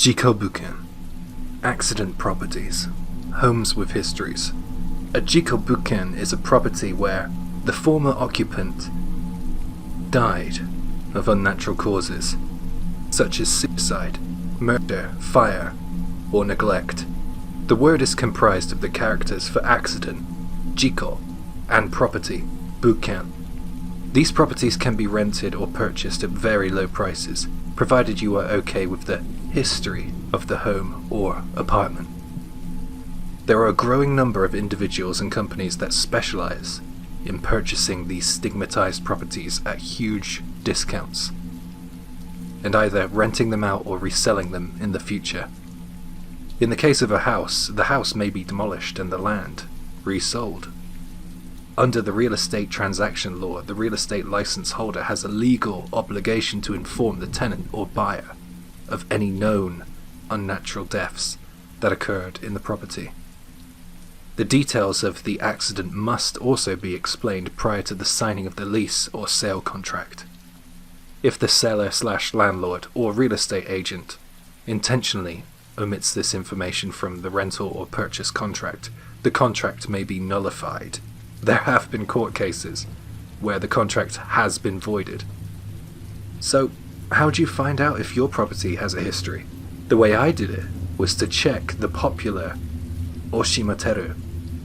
Jikobuken. Accident properties. Homes with histories. A Jikobuken is a property where the former occupant died of unnatural causes, such as suicide, murder, fire, or neglect. The word is comprised of the characters for accident, jiko, and property, buken. These properties can be rented or purchased at very low prices, provided you are okay with the history of the home or apartment. There are a growing number of individuals and companies that specialize in purchasing these stigmatized properties at huge discounts, and either renting them out or reselling them in the future. In the case of a house, the house may be demolished and the land resold. Under the real estate transaction law, the real estate license holder has a legal obligation to inform the tenant or buyer of any known unnatural deaths that occurred in the property. The details of the accident must also be explained prior to the signing of the lease or sale contract. If the seller/landlord or real estate agent intentionally omits this information from the rental or purchase contract, the contract may be nullified. There have been court cases where the contract has been voided. So, how do you find out if your property has a history? The way I did it was to check the popular Oshimateru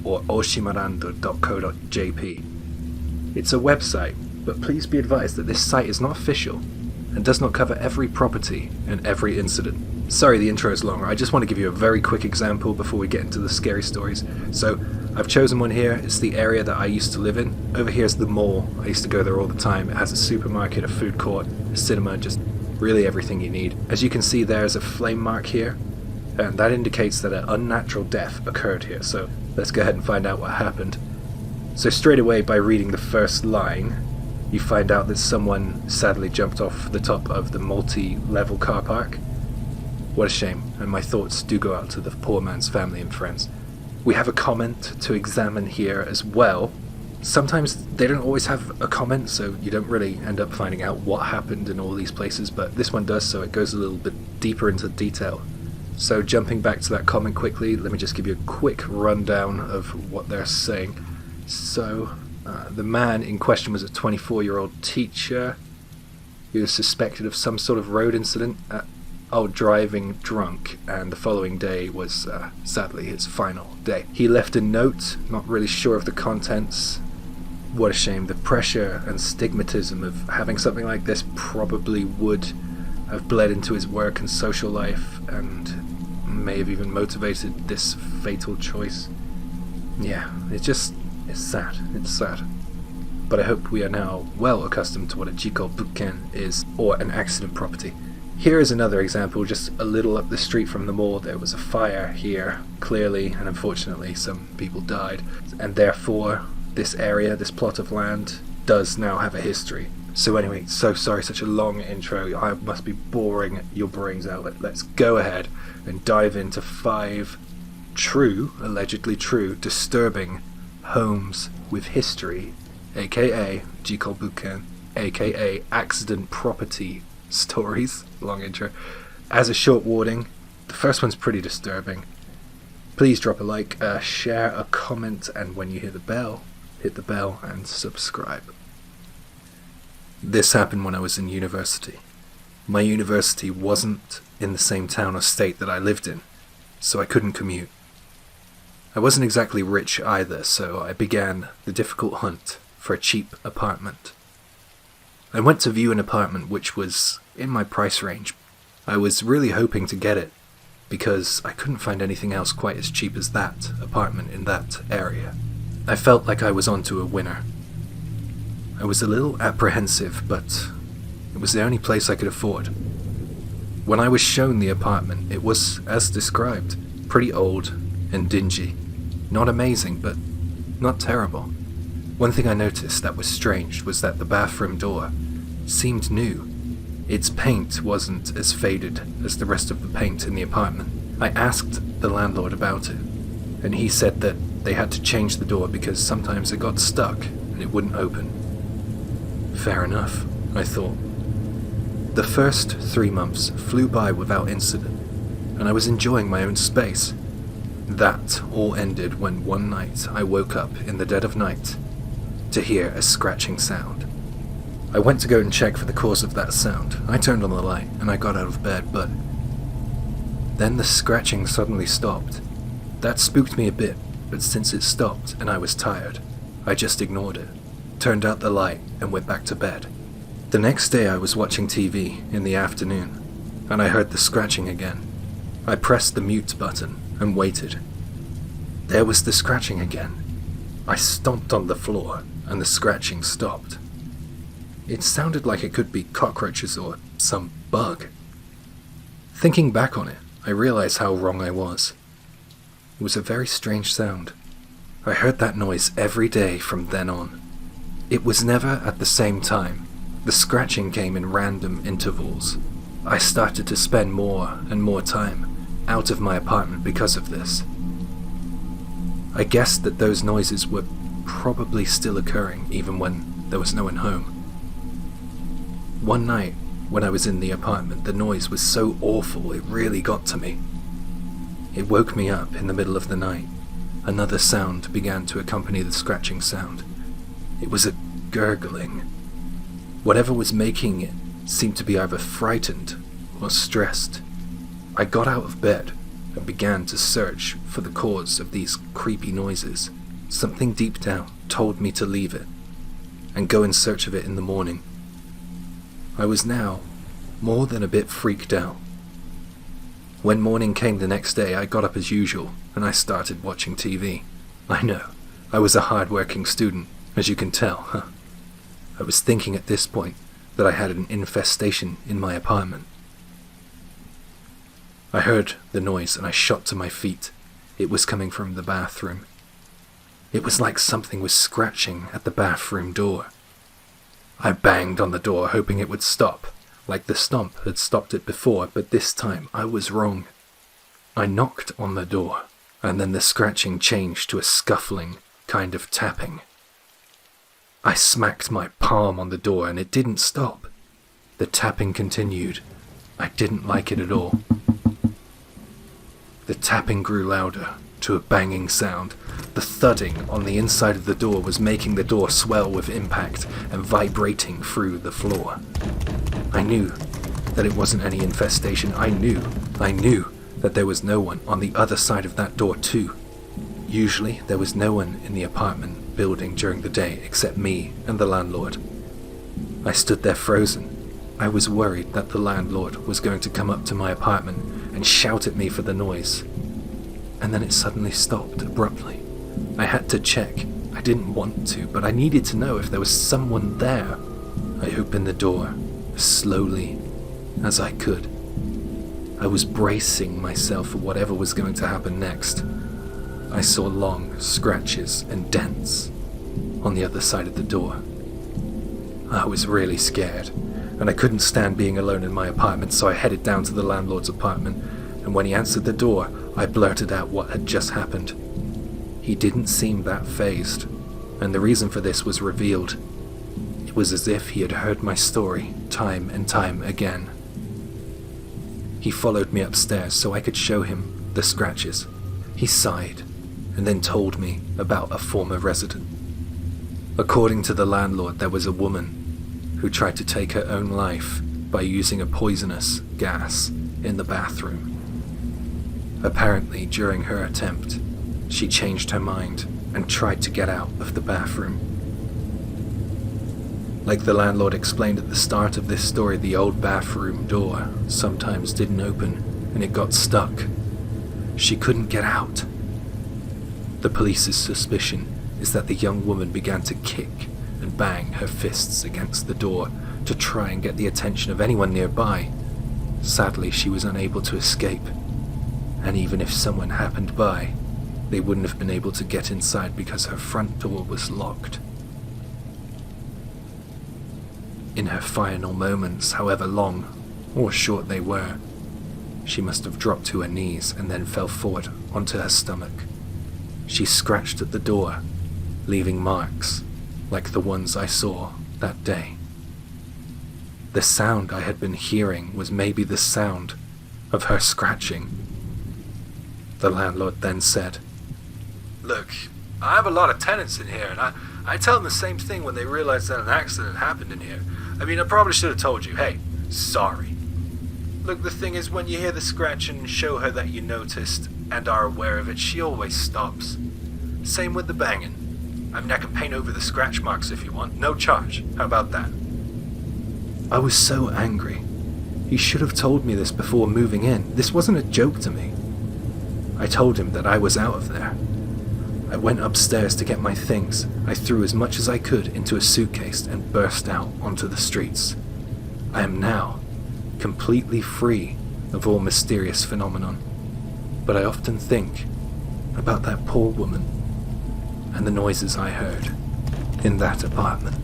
or oshimarando.co.jp. It's a website, but please be advised that this site is not official and does not cover every property and every incident. Sorry the intro is long, I just want to give you a very quick example before we get into the scary stories. So, I've chosen one here. It's the area that I used to live in. Over here is the mall. I used to go there all the time. It has a supermarket, a food court, a cinema, just really everything you need. As you can see, there's a flame mark here, and that indicates that an unnatural death occurred here. So let's go ahead and find out what happened. So straight away, by reading the first line, you find out that someone sadly jumped off the top of the multi-level car park. What a shame, and my thoughts do go out to the poor man's family and friends. We have a comment to examine here as well. Sometimes they don't always have a comment, so you don't really end up finding out what happened in all these places, but this one does, so it goes a little bit deeper into detail. So jumping back to that comment quickly, let me just give you a quick rundown of what they're saying. So, the man in question was a 24-year-old teacher. He was suspected of some sort of road incident, driving drunk, and the following day was, sadly, his final day. He left a note, not really sure of the contents. What a shame. The pressure and stigmatism of having something like this probably would have bled into his work and social life, and may have even motivated this fatal choice. Yeah, it's sad. It's sad. But I hope we are now well accustomed to what a jikobuken is, or an accident property. Here is another example, just a little up the street from the mall. There was a fire here, clearly, and unfortunately some people died. And therefore, this area, this plot of land, does now have a history. So anyway, so sorry, such a long intro. I must be boring your brains out. Let's go ahead and dive into 5 allegedly true, disturbing homes with history, aka jikobuken, aka accident property stories. Long intro. As a short warning, the first one's pretty disturbing. Please drop a like, share, a comment, and when you hear the bell, hit the bell and subscribe. This happened when I was in university. My university wasn't in the same town or state that I lived in, so I couldn't commute. I wasn't exactly rich either, so I began the difficult hunt for a cheap apartment. I went to view an apartment which was in my price range. I was really hoping to get it, because I couldn't find anything else quite as cheap as that apartment in that area. I felt like I was onto a winner. I was a little apprehensive, but it was the only place I could afford. When I was shown the apartment, it was, as described, pretty old and dingy. Not amazing, but not terrible. One thing I noticed that was strange was that the bathroom door seemed new. Its paint wasn't as faded as the rest of the paint in the apartment. I asked the landlord about it, and he said that they had to change the door because sometimes it got stuck and it wouldn't open. Fair enough, I thought. The first 3 months flew by without incident. and I was enjoying my own space. That all ended when one night I woke up in the dead of night to hear a scratching sound. I went to go and check for the cause of that sound. I turned on the light and I got out of bed, but then the scratching suddenly stopped. That spooked me a bit, but since it stopped and I was tired, I just ignored it, turned out the light and went back to bed. The next day I was watching TV in the afternoon, and I heard the scratching again. I pressed the mute button and waited. There was the scratching again. I stomped on the floor and the scratching stopped. It sounded like it could be cockroaches or some bug. Thinking back on it, I realized how wrong I was. It was a very strange sound. I heard that noise every day from then on. It was never at the same time. The scratching came in random intervals. I started to spend more and more time out of my apartment because of this. I guessed that those noises were probably still occurring even when there was no one home. One night, when I was in the apartment, the noise was so awful it really got to me. It woke me up in the middle of the night. Another sound began to accompany the scratching sound. It was a gurgling. Whatever was making it seemed to be either frightened or stressed. I got out of bed and began to search for the cause of these creepy noises. Something deep down told me to leave it and go in search of it in the morning. I was now more than a bit freaked out. When morning came the next day, I got up as usual and I started watching TV. I know, I was a hard-working student, as you can tell, huh? I was thinking at this point that I had an infestation in my apartment. I heard the noise and I shot to my feet. It was coming from the bathroom. It was like something was scratching at the bathroom door. I banged on the door hoping it would stop, like the stomp had stopped it before, but this time I was wrong. I knocked on the door, and then the scratching changed to a scuffling kind of tapping. I smacked my palm on the door and it didn't stop. The tapping continued. I didn't like it at all. The tapping grew louder, to a banging sound. The thudding on the inside of the door was making the door swell with impact and vibrating through the floor. I knew that it wasn't any infestation. I knew that there was no one on the other side of that door too. Usually there was no one in the apartment building during the day except me and the landlord. I stood there frozen. I was worried that the landlord was going to come up to my apartment and shout at me for the noise. And then it suddenly stopped abruptly. I had to check. I didn't want to, but I needed to know if there was someone there. I opened the door as slowly as I could. I was bracing myself for whatever was going to happen next. I saw long scratches and dents on the other side of the door. I was really scared, and I couldn't stand being alone in my apartment, so I headed down to the landlord's apartment, and when he answered the door, I blurted out what had just happened. He didn't seem that fazed, and the reason for this was revealed. It was as if he had heard my story time and time again. He followed me upstairs so I could show him the scratches. He sighed, and then told me about a former resident. According to the landlord, there was a woman who tried to take her own life by using a poisonous gas in the bathroom. Apparently, during her attempt, she changed her mind and tried to get out of the bathroom. Like the landlord explained at the start of this story, the old bathroom door sometimes didn't open and it got stuck. She couldn't get out. The police's suspicion is that the young woman began to kick and bang her fists against the door to try and get the attention of anyone nearby. Sadly, she was unable to escape, and even if someone happened by, they wouldn't have been able to get inside because her front door was locked. In her final moments, however long or short they were, she must have dropped to her knees and then fell forward onto her stomach. She scratched at the door, leaving marks like the ones I saw that day. The sound I had been hearing was maybe the sound of her scratching. The landlord then said, "Look, I have a lot of tenants in here, and I tell them the same thing when they realize that an accident happened in here. I mean, I probably should have told you, hey, sorry. Look, the thing is, when you hear the scratch and show her that you noticed and are aware of it, she always stops. Same with the banging. I mean, I can paint over the scratch marks if you want. No charge. How about that?" I was so angry. He should have told me this before moving in. This wasn't a joke to me. I told him that I was out of there. I went upstairs to get my things. I threw as much as I could into a suitcase and burst out onto the streets. I am now completely free of all mysterious phenomenon. But I often think about that poor woman and the noises I heard in that apartment.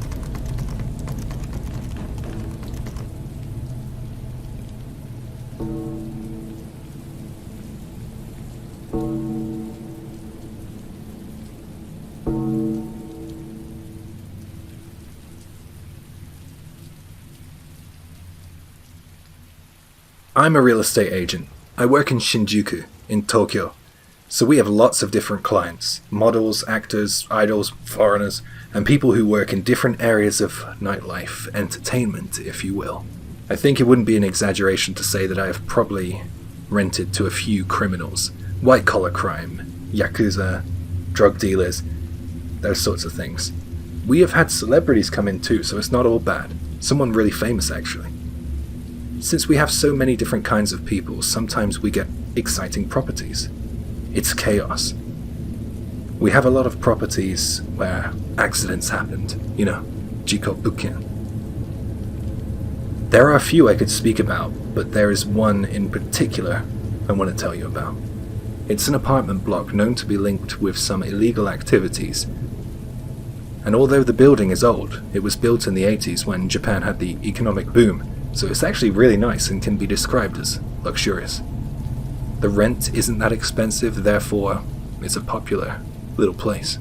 I'm a real estate agent. I work in Shinjuku, in Tokyo. So we have lots of different clients, models, actors, idols, foreigners, and people who work in different areas of nightlife, entertainment, if you will. I think it wouldn't be an exaggeration to say that I have probably rented to a few criminals, white-collar crime, yakuza, drug dealers, those sorts of things. We have had celebrities come in too, so it's not all bad. Someone really famous, actually. Since we have so many different kinds of people, sometimes we get exciting properties. It's chaos. We have a lot of properties where accidents happened, jikobuken. There are a few I could speak about, but there is one in particular I want to tell you about. It's an apartment block known to be linked with some illegal activities. And although the building is old, it was built in the 80s when Japan had the economic boom, so it's actually really nice and can be described as luxurious. The rent isn't that expensive, therefore it's a popular little place.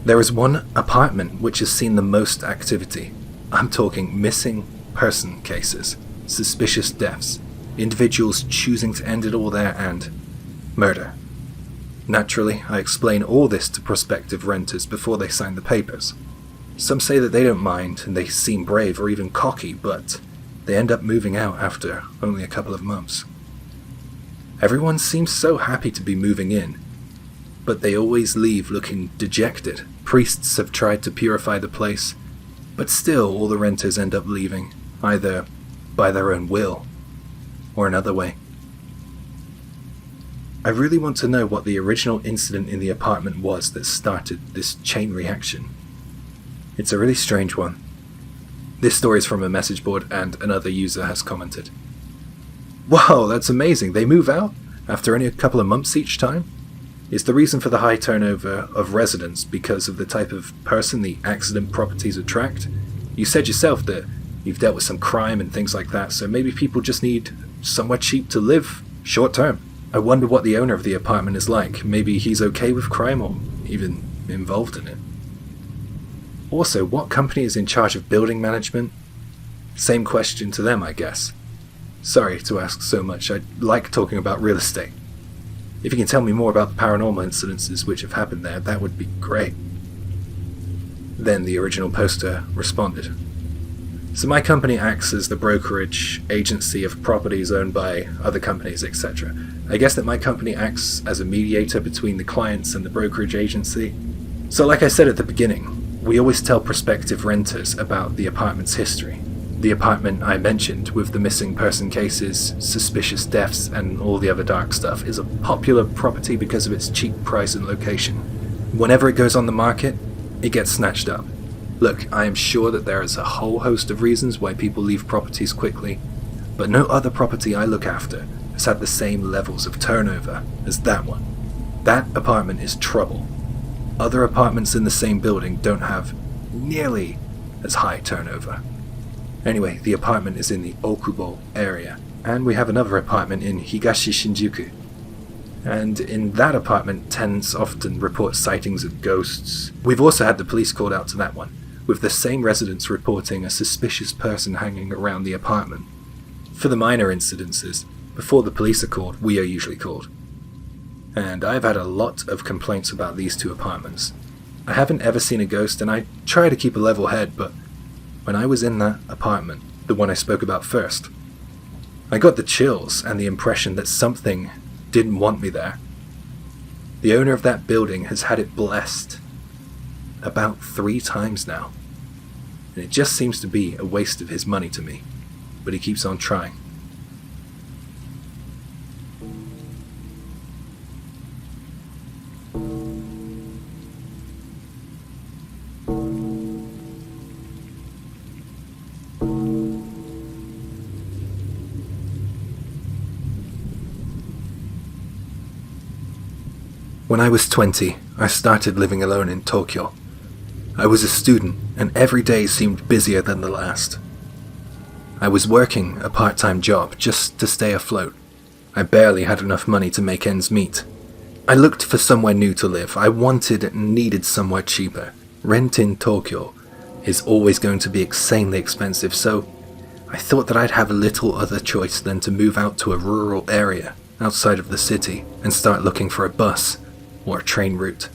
There is one apartment which has seen the most activity. I'm talking missing person cases, suspicious deaths, individuals choosing to end it all there, and murder. Naturally, I explain all this to prospective renters before they sign the papers. Some say that they don't mind and they seem brave or even cocky, but they end up moving out after only a couple of months. Everyone seems so happy to be moving in, but they always leave looking dejected. Priests have tried to purify the place, but still all the renters end up leaving, either by their own will or another way. I really want to know what the original incident in the apartment was that started this chain reaction. It's a really strange one. This story is from a message board and another user has commented, "Wow, that's amazing. They move out after only a couple of months each time? Is the reason for the high turnover of residents because of the type of person the accident properties attract? You said yourself that you've dealt with some crime and things like that, so maybe people just need somewhere cheap to live short term. I wonder what the owner of the apartment is like. Maybe he's okay with crime or even involved in it. Also, what company is in charge of building management? Same question to them, I guess. Sorry to ask so much. I like talking about real estate. If you can tell me more about the paranormal incidences which have happened there, that would be great." Then the original poster responded. "So my company acts as the brokerage agency of properties owned by other companies, etc. I guess that my company acts as a mediator between the clients and the brokerage agency. So like I said at the beginning, we always tell prospective renters about the apartment's history. The apartment I mentioned with the missing person cases, suspicious deaths, and all the other dark stuff is a popular property because of its cheap price and location. Whenever it goes on the market, it gets snatched up. Look, I am sure that there is a whole host of reasons why people leave properties quickly, but no other property I look after has had the same levels of turnover as that one. That apartment is trouble. Other apartments in the same building don't have nearly as high turnover. Anyway, the apartment is in the Okubo area, and we have another apartment in Higashi Shinjuku. And in that apartment, tenants often report sightings of ghosts. We've also had the police called out to that one, with the same residents reporting a suspicious person hanging around the apartment. For the minor incidences, before the police are called, we are usually called. and I've had a lot of complaints about these two apartments. I haven't ever seen a ghost, and I try to keep a level head, but when I was in that apartment, the one I spoke about first, I got the chills and the impression that something didn't want me there. The owner of that building has had it blessed about 3 times now, and it just seems to be a waste of his money to me, but he keeps on trying. When I was 20, I started living alone in Tokyo. I was a student, and every day seemed busier than the last. I was working a part-time job just to stay afloat. I barely had enough money to make ends meet. I looked for somewhere new to live. I wanted and needed somewhere cheaper. Rent in Tokyo is always going to be insanely expensive, so I thought that I'd have little other choice than to move out to a rural area outside of the city and start looking for a bus or a train route.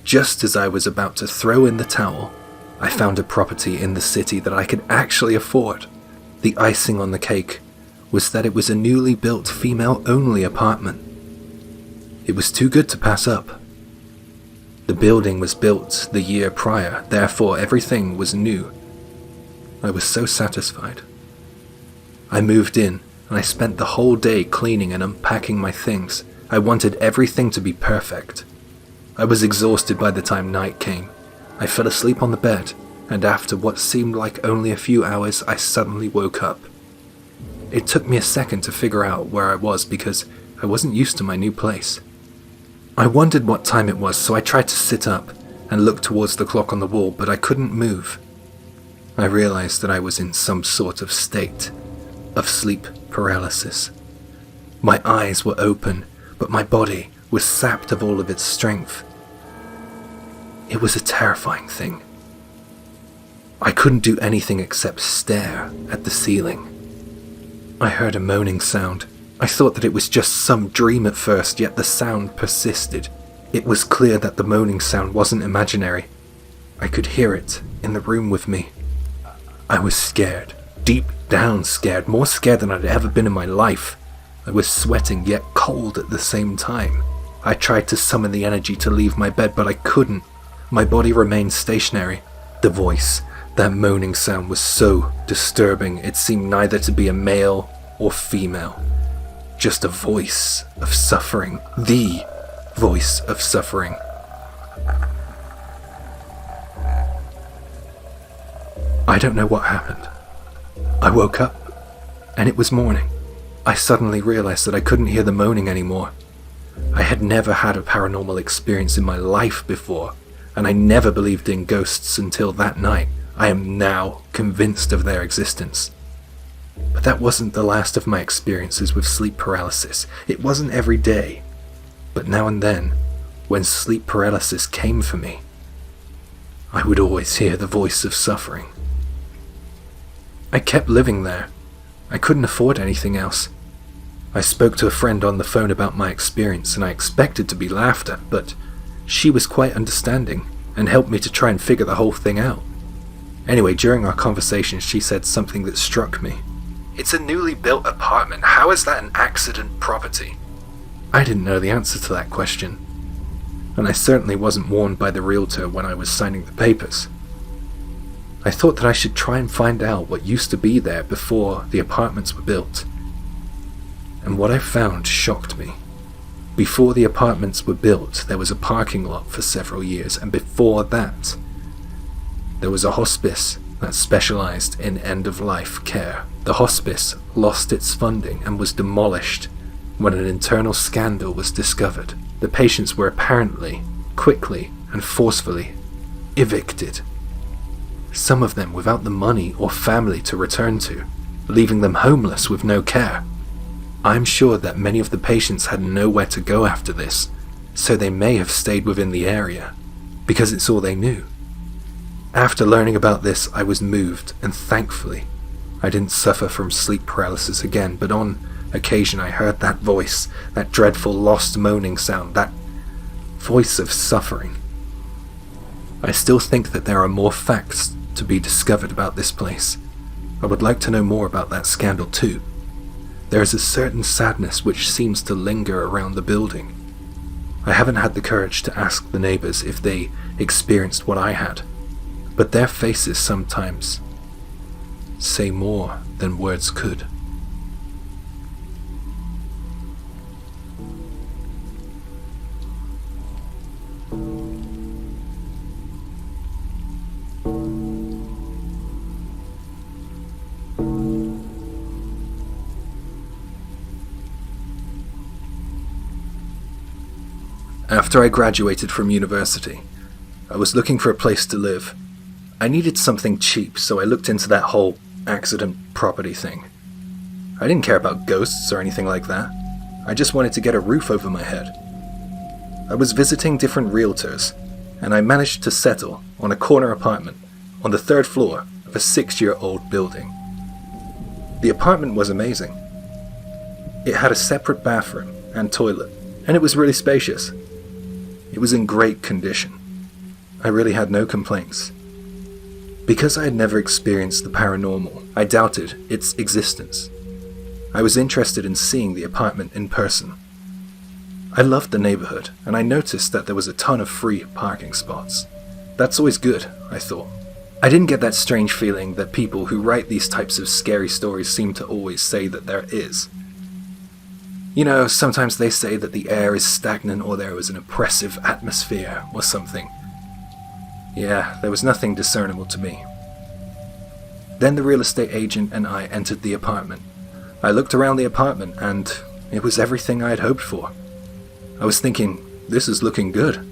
Just as I was about to throw in the towel, I found a property in the city that I could actually afford. The icing on the cake was that it was a newly built female-only apartment. It was too good to pass up. The building was built the year prior, therefore everything was new. I was so satisfied. I moved in, and I spent the whole day cleaning and unpacking my things. I wanted everything to be perfect. I was exhausted by the time night came. I fell asleep on the bed, and after what seemed like only a few hours, I suddenly woke up. It took me a second to figure out where I was because I wasn't used to my new place. I wondered what time it was, so I tried to sit up and look towards the clock on the wall, but I couldn't move. I realized that I was in some sort of state of sleep paralysis. My eyes were open, but my body was sapped of all of its strength. It was a terrifying thing. I couldn't do anything except stare at the ceiling. I heard a moaning sound. I thought that it was just some dream at first, yet the sound persisted. It was clear that the moaning sound wasn't imaginary. I could hear it in the room with me. I was scared, deep down scared, more scared than I'd ever been in my life. I was sweating yet cold at the same time. I tried to summon the energy to leave my bed, but I couldn't. My body remained stationary. The voice, that moaning sound, was so disturbing. It seemed neither to be a male or female. Just a voice of suffering. The voice of suffering. I don't know what happened. I woke up, and it was morning. I suddenly realized that I couldn't hear the moaning anymore. I had never had a paranormal experience in my life before, and I never believed in ghosts until that night. I am now convinced of their existence. But that wasn't the last of my experiences with sleep paralysis. It wasn't every day, but now and then, when sleep paralysis came for me, I would always hear the voice of suffering. I kept living there. I couldn't afford anything else. I spoke to a friend on the phone about my experience, and I expected to be laughed at, but she was quite understanding and helped me to try and figure the whole thing out. Anyway, during our conversation, she said something that struck me. "It's a newly built apartment. How is that an accident property?" I didn't know the answer to that question, and I certainly wasn't warned by the realtor when I was signing the papers. I thought that I should try and find out what used to be there before the apartments were built. And what I found shocked me. Before the apartments were built, there was a parking lot for several years, and before that, there was a hospice that specialized in end-of-life care. The hospice lost its funding and was demolished when an internal scandal was discovered. The patients were apparently, quickly and forcefully evicted. Some of them without the money or family to return to, leaving them homeless with no care. I'm sure that many of the patients had nowhere to go after this, so they may have stayed within the area, because it's all they knew. After learning about this, I was moved, and thankfully, I didn't suffer from sleep paralysis again, but on occasion I heard that voice, that dreadful lost moaning sound, that voice of suffering. I still think that there are more facts to be discovered about this place. I would like to know more about that scandal too. There is a certain sadness which seems to linger around the building. I haven't had the courage to ask the neighbors if they experienced what I had, but their faces sometimes say more than words could. After I graduated from university, I was looking for a place to live. I needed something cheap, so I looked into that whole accident property thing. I didn't care about ghosts or anything like that. I just wanted to get a roof over my head. I was visiting different realtors, and I managed to settle on a corner apartment on the 3rd floor of a 6-year-old building. The apartment was amazing. It had a separate bathroom and toilet, and it was really spacious. It was in great condition. I really had no complaints. Because I had never experienced the paranormal, I doubted its existence. I was interested in seeing the apartment in person. I loved the neighborhood, and I noticed that there was a ton of free parking spots. That's always good, I thought. I didn't get that strange feeling that people who write these types of scary stories seem to always say that there is. You know, sometimes they say that the air is stagnant or there was an oppressive atmosphere or something. Yeah, there was nothing discernible to me. Then the real estate agent and I entered the apartment. I looked around the apartment and it was everything I had hoped for. I was thinking, this is looking good.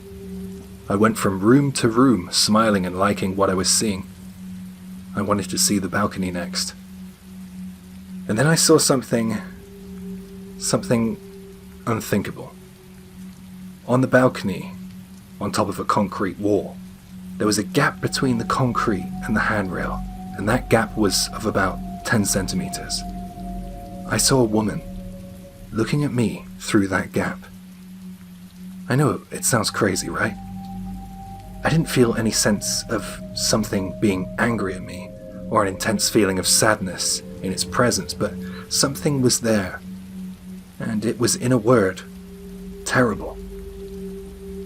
I went from room to room, smiling and liking what I was seeing. I wanted to see the balcony next. And then I saw something unthinkable. On the balcony, on top of a concrete wall, there was a gap between the concrete and the handrail, and that gap was of about 10 centimeters. I saw a woman looking at me through that gap. I know it sounds crazy, right? I didn't feel any sense of something being angry at me, or an intense feeling of sadness in its presence, but something was there. And it was, in a word, terrible.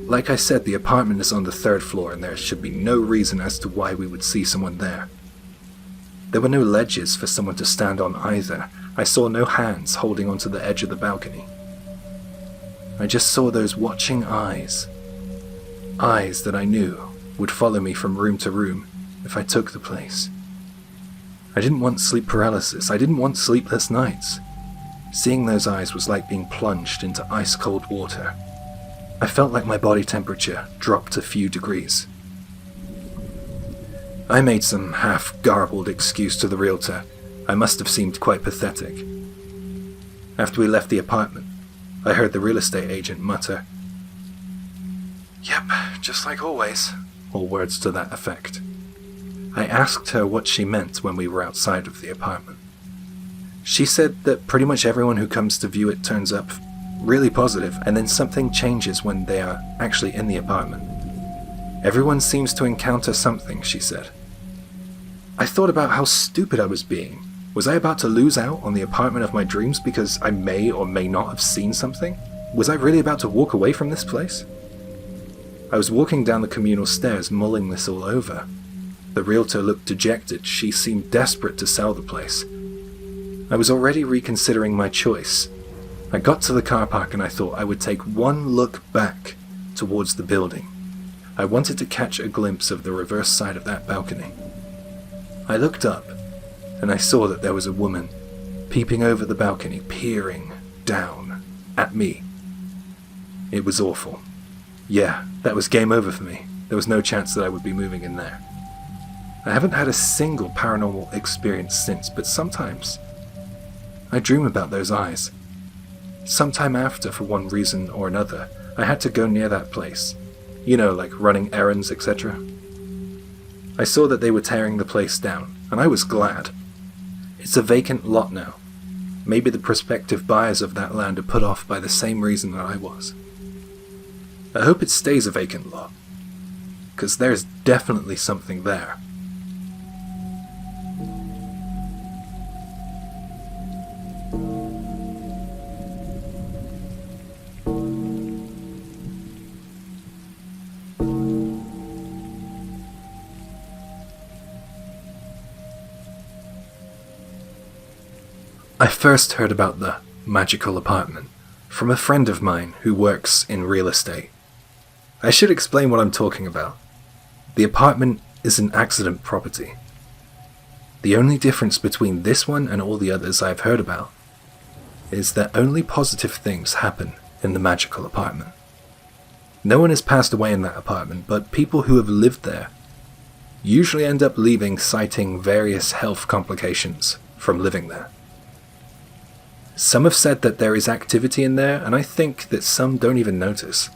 Like I said, the apartment is on the 3rd floor and there should be no reason as to why we would see someone there. There were no ledges for someone to stand on either. I saw no hands holding onto the edge of the balcony. I just saw those watching eyes. Eyes that I knew would follow me from room to room if I took the place. I didn't want sleep paralysis. I didn't want sleepless nights. Seeing those eyes was like being plunged into ice-cold water. I felt like my body temperature dropped a few degrees. I made some half-garbled excuse to the realtor. I must have seemed quite pathetic. After we left the apartment, I heard the real estate agent mutter, "Yep, just like always," or words to that effect. I asked her what she meant when we were outside of the apartment. She said that pretty much everyone who comes to view it turns up really positive, and then something changes when they are actually in the apartment. Everyone seems to encounter something, she said. I thought about how stupid I was being. Was I about to lose out on the apartment of my dreams because I may or may not have seen something? Was I really about to walk away from this place? I was walking down the communal stairs, mulling this all over. The realtor looked dejected. She seemed desperate to sell the place. I was already reconsidering my choice. I got to the car park and I thought I would take one look back towards the building. I wanted to catch a glimpse of the reverse side of that balcony. I looked up and I saw that there was a woman peeping over the balcony, peering down at me. It was awful. Yeah, that was game over for me. There was no chance that I would be moving in there. I haven't had a single paranormal experience since, but sometimes I dream about those eyes. Sometime after, for one reason or another, I had to go near that place. You know, like running errands, etc. I saw that they were tearing the place down, and I was glad. It's a vacant lot now. Maybe the prospective buyers of that land are put off by the same reason that I was. I hope it stays a vacant lot, because there's definitely something there. I first heard about the magical apartment from a friend of mine who works in real estate. I should explain what I'm talking about. The apartment is an accident property. The only difference between this one and all the others I've heard about is that only positive things happen in the magical apartment. No one has passed away in that apartment, but people who have lived there usually end up leaving citing various health complications from living there. Some have said that there is activity in there, and I think that some don't even notice.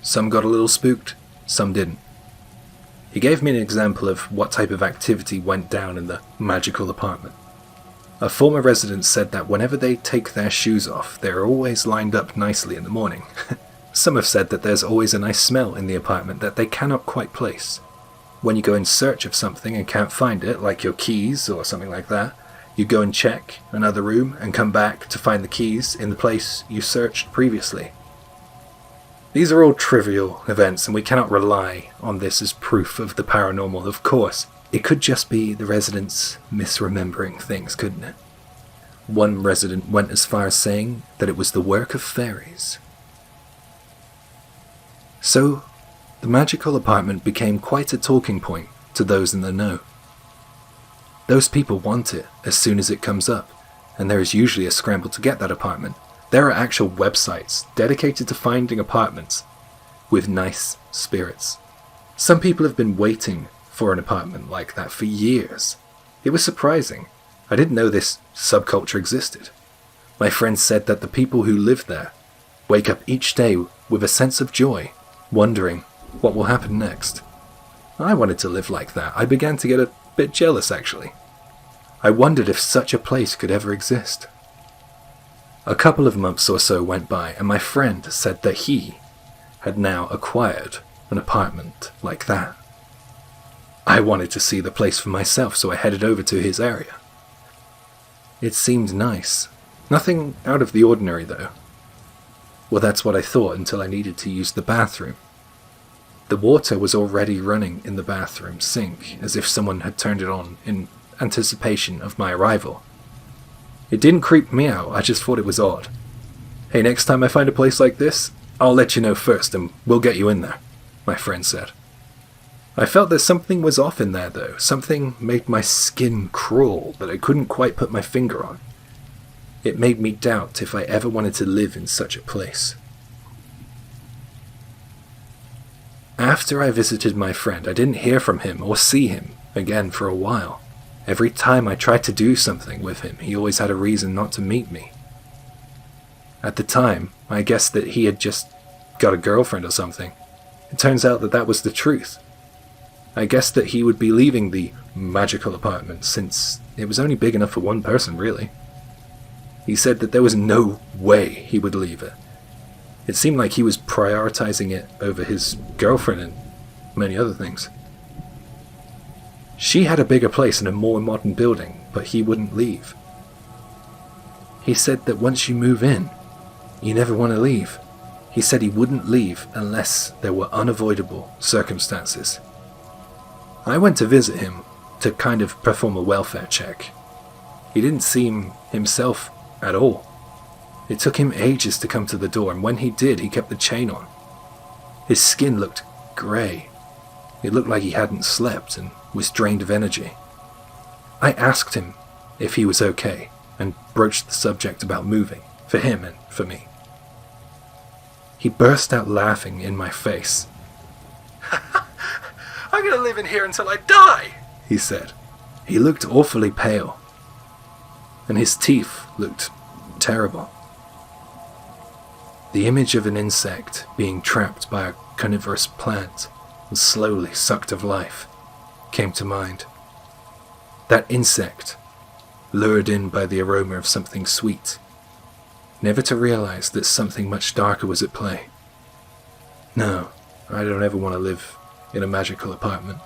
Some got a little spooked, some didn't. He gave me an example of what type of activity went down in the magical apartment. A former resident said that whenever they take their shoes off, they're always lined up nicely in the morning. Some have said that there's always a nice smell in the apartment that they cannot quite place. When you go in search of something and can't find it, like your keys or something like that, you go and check another room and come back to find the keys in the place you searched previously. These are all trivial events, and we cannot rely on this as proof of the paranormal, of course. It could just be the residents misremembering things, couldn't it? One resident went as far as saying that it was the work of fairies. So, the magical apartment became quite a talking point to those in the know. Those people want it as soon as it comes up, and there is usually a scramble to get that apartment. There are actual websites dedicated to finding apartments with nice spirits. Some people have been waiting for an apartment like that for years. It was surprising. I didn't know this subculture existed. My friend said that the people who live there wake up each day with a sense of joy, wondering what will happen next. I wanted to live like that. I began to get a bit jealous, actually. I wondered if such a place could ever exist. A couple of months or so went by, and my friend said that he had now acquired an apartment like that. I wanted to see the place for myself, so I headed over to his area. It seemed nice. Nothing out of the ordinary, though. Well, that's what I thought until I needed to use the bathroom. The water was already running in the bathroom sink, as if someone had turned it on in anticipation of my arrival. It didn't creep me out, I just thought it was odd. Hey, next time I find a place like this, I'll let you know first and we'll get you in there, my friend said. I felt that something was off in there though. Something made my skin crawl that I couldn't quite put my finger on. It made me doubt if I ever wanted to live in such a place. After I visited my friend, I didn't hear from him or see him again for a while. Every time I tried to do something with him, he always had a reason not to meet me. At the time, I guessed that he had just got a girlfriend or something. It turns out that that was the truth. I guessed that he would be leaving the magical apartment since it was only big enough for one person, really. He said that there was no way he would leave it. It seemed like he was prioritizing it over his girlfriend and many other things. She had a bigger place in a more modern building, but he wouldn't leave. He said that once you move in, you never want to leave. He said he wouldn't leave unless there were unavoidable circumstances. I went to visit him to kind of perform a welfare check. He didn't seem himself at all. It took him ages to come to the door, and when he did, he kept the chain on. His skin looked grey. It looked like he hadn't slept and was drained of energy. I asked him if he was okay and broached the subject about moving, for him and for me. He burst out laughing in my face. "I'm gonna live in here until I die," he said. He looked awfully pale, and his teeth looked terrible. The image of an insect being trapped by a carnivorous plant and slowly sucked of life came to mind. That insect lured in by the aroma of something sweet, never to realize that something much darker was at play. No, I don't ever want to live in a magical apartment.